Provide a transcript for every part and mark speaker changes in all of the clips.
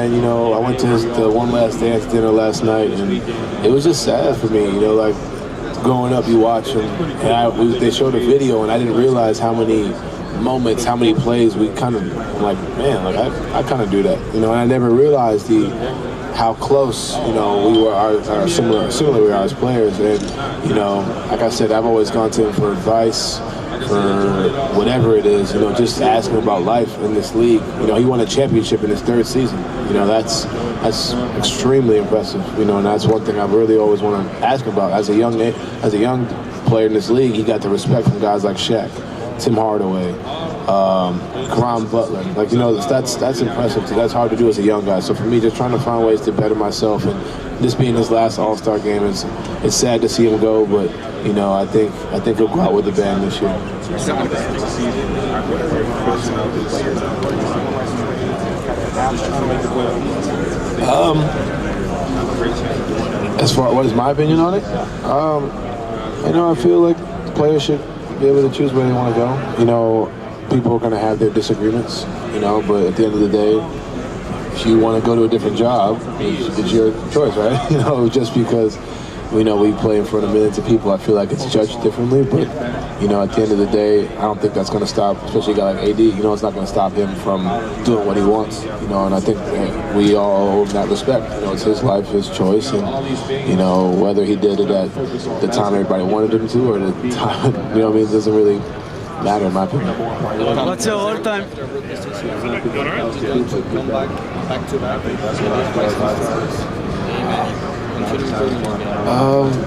Speaker 1: And, I went to the One Last Dance dinner last night, and it was just sad for me, like, growing up, you watch, they showed a video, and I didn't realize how many moments, how many plays we kind of, like, man, like, I kind of do that, and I never realized how close, we were, similar we are as players, and, like I said, I've always gone to him for advice, for whatever it is, just asking about life in this league. He won a championship in his third season. That's extremely impressive. And that's one thing I really always want to ask about. As a young player in this league, he got the respect from guys like Shaq, Tim Hardaway, Caron Butler. Like, that's impressive. That's hard to do as a young guy. So for me, just trying to find ways to better myself, and this being his last All-Star game, it's sad to see him go, but I think he'll go out with the band this year. As far what is my opinion on it, I feel like players should be able to choose where they want to go. People are going to have their disagreements, but at the end of the day, if you want to go to a different job, it's your choice, right? Just because we play in front of millions of people, I feel like it's judged differently, but at the end of the day, I don't think that's going to stop, especially a guy like AD, it's not going to stop him from doing what he wants, and I think we all owe him that respect. It's his life, his choice, and whether he did it at the time everybody wanted him to, or the time, it doesn't really matter in my opinion.
Speaker 2: What's your all-time?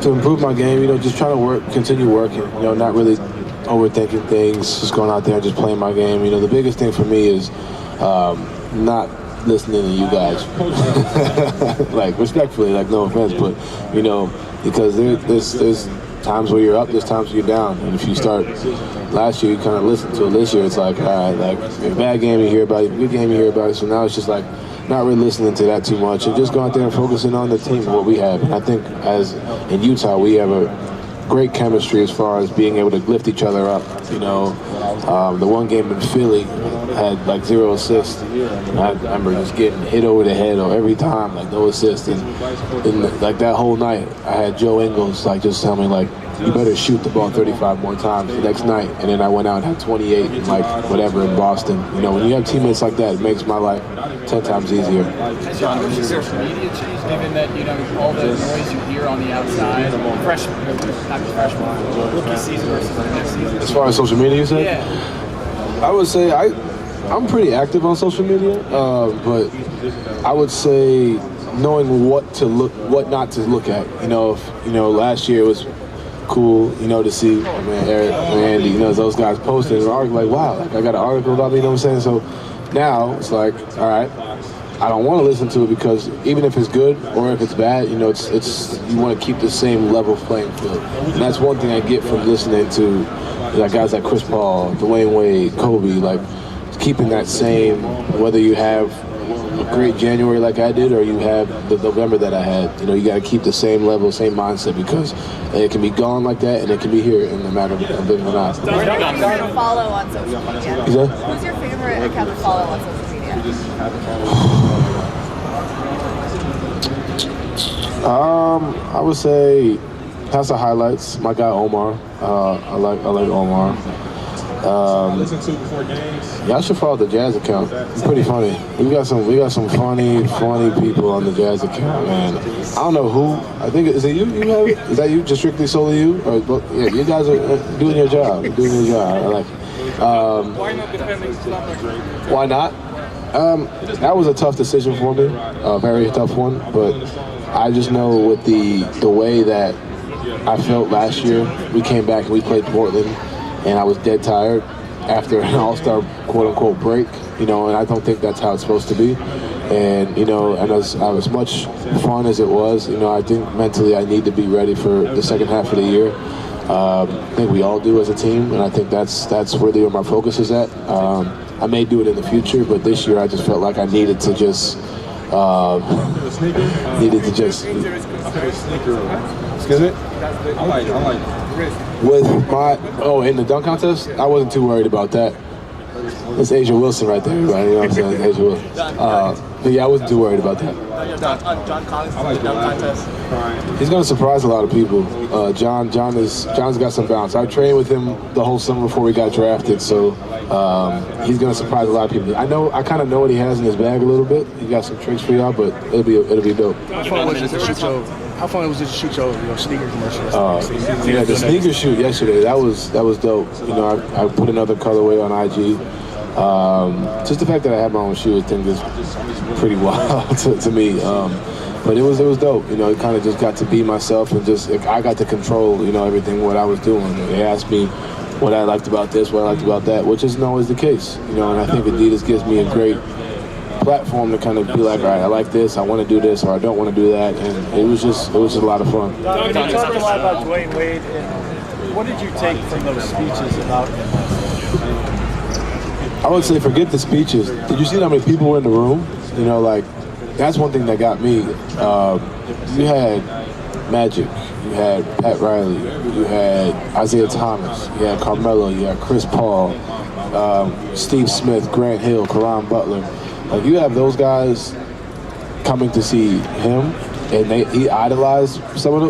Speaker 1: To improve my game, just trying to continue working, not really overthinking things, just going out there and just playing my game. The biggest thing for me is not listening to you guys. Like, respectfully, like, no offense, but, because there's times where you're up, there's times where you're down. And if you start, last year you kind of listened to it, this year it's like, all right, like, a bad game you hear about it, a good game you hear about it, so now it's just like, not really listening to that too much, and just go out there and focusing on the team and what we have. And I think in Utah, we have a great chemistry as far as being able to lift each other up. The one game in Philly had like 0 assists. And I remember just getting hit over the head every time, like no assist. And like that whole night, I had Joe Ingles like just tell me like, you better shoot the ball 35 more times the next night. And then I went out and had 28 and like whatever in Boston. When you have teammates like that, it makes my life 10 times easier.
Speaker 3: Has your social media changed, given that, all the noise you hear on the outside, rookie season versus the next season?
Speaker 1: As far as social media, you say?
Speaker 3: Yeah.
Speaker 1: I would say I'm pretty active on social media, but I would say knowing what not to look at. If last year it was cool, to see Eric and Andy, those guys posted an article like, wow, like I got an article about me, what I'm saying? So now it's like, all right, I don't want to listen to it because even if it's good or if it's bad, it's you want to keep the same level playing field. And that's one thing I get from listening to guys like Chris Paul, Dwayne Wade, Kobe, like keeping that same, whether you have a great January like I did or you have the November that I had, you got to keep the same level, same mindset, because it can be gone like that and it can be here in the matter of a bit or not.
Speaker 4: Who's your favorite follow on social media?
Speaker 1: Is that?
Speaker 4: Who's your favorite account to follow on social media?
Speaker 1: I would say House of Highlights. My guy Omar. I like Omar. Y'all should follow the Jazz account. It's pretty funny. We got some funny people on the Jazz account, man. I don't know who. I think is it you? You have it? Is that you? Just strictly solely you? Or yeah, you guys are doing your job. I like it.
Speaker 3: Why not defending Slumber?
Speaker 1: Why not? That was a tough decision for me, a very tough one. But I just know with the way that I felt last year, we came back and we played Portland, and I was dead tired after an All-Star quote-unquote break, and I don't think that's how it's supposed to be. And, and as much fun as it was, I think mentally I need to be ready for the second half of the year. I think we all do as a team, and I think that's really where my focus is at. I may do it in the future, but this year I just felt like I needed to just excuse me? I like with my in the dunk contest, I wasn't too worried about that. It's Asia Wilson right there, everybody. You know what I'm saying? Asia Wilson. But yeah, I wasn't too worried about that.
Speaker 3: John Collins in the dunk contest.
Speaker 1: He's going to surprise a lot of people. John's got some bounce. I trained with him the whole summer before we got drafted, so he's going to surprise a lot of people. I kind of know what he has in his bag a little bit. He got some tricks for y'all, but it'll be dope.
Speaker 5: How fun was it to shoot your sneaker commercial?
Speaker 1: Yeah, the sneaker shoot yesterday, that was dope. You know, I put another colorway on IG. Just the fact that I have my own shoe, I think is pretty wild to me. But it was dope. You know, it kind of just got to be myself and I got to control, you know, everything what I was doing. They asked me what I liked about this, what I liked about that, which isn't always the case. You know, and I think Adidas gives me a great platform to kind of be like, all right, I like this, I want to do this, or I don't want to do that, and it was just a lot of fun.
Speaker 2: You talked a lot about Dwayne Wade, and what did you take from those speeches about him?
Speaker 1: I would say forget the speeches. Did you see how many people were in the room? You know, like, that's one thing that got me. You had Magic, you had Pat Riley, you had Isaiah Thomas, you had Carmelo, you had Chris Paul, Steve Smith, Grant Hill, Karan Butler. Like, you have those guys coming to see him, and he idolized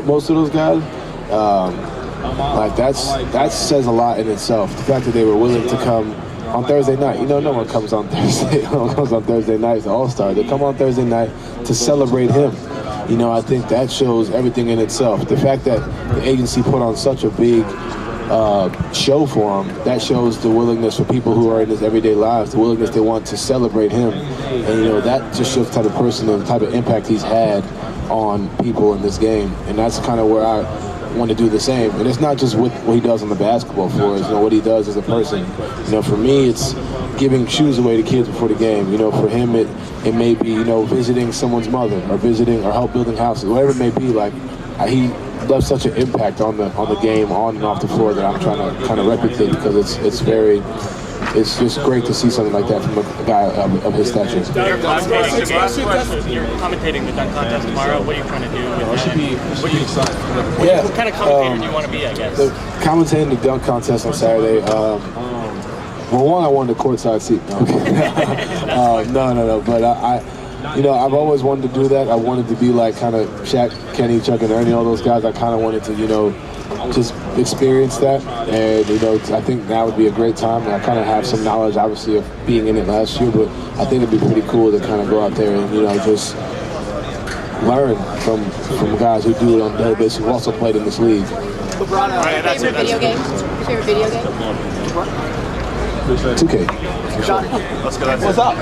Speaker 1: most of those guys. Like, that says a lot in itself. The fact that they were willing to come on Thursday night. You know, no one comes on Thursday. No one comes on Thursday night to All-Star. They come on Thursday night to celebrate him. You know, I think that shows everything in itself. The fact that the agency put on such a big show for him, that shows the willingness for people who are in his everyday lives, the willingness they want to celebrate him. And, you know, that just shows the type of person and the type of impact he's had on people in this game. And that's kind of where I want to do the same. And it's not just what he does on the basketball floor, it's, you know, what he does as a person. You know, for me, it's giving shoes away to kids before the game. You know, for him, it may be, you know, visiting someone's mother or help building houses, whatever it may be. Like, he left such an impact on the game, on and off the floor, that I'm trying to kind of replicate, because it's just great to see something like that from a guy of his stature.
Speaker 6: You're commentating the dunk contest tomorrow. What are you trying to do with that? What kind of commentator do you want to be, I guess?
Speaker 1: Commentating the dunk contest on Saturday. Well, one, I wanted a courtside seat. No. But you know, I've always wanted to do that. I wanted to be like kind of Shaq, Kenny, Chuck, and Ernie, all those guys. I kind of wanted to, you know, just experience that. And, you know, I think now would be a great time. And I kind of have some knowledge, obviously, of being in it last year. But I think it'd be pretty cool to kind of go out there and, you know, just learn from guys who do it on a daily basis, who also played in this league.
Speaker 4: Favorite video game?
Speaker 1: 2K.
Speaker 3: Let's go. What's up?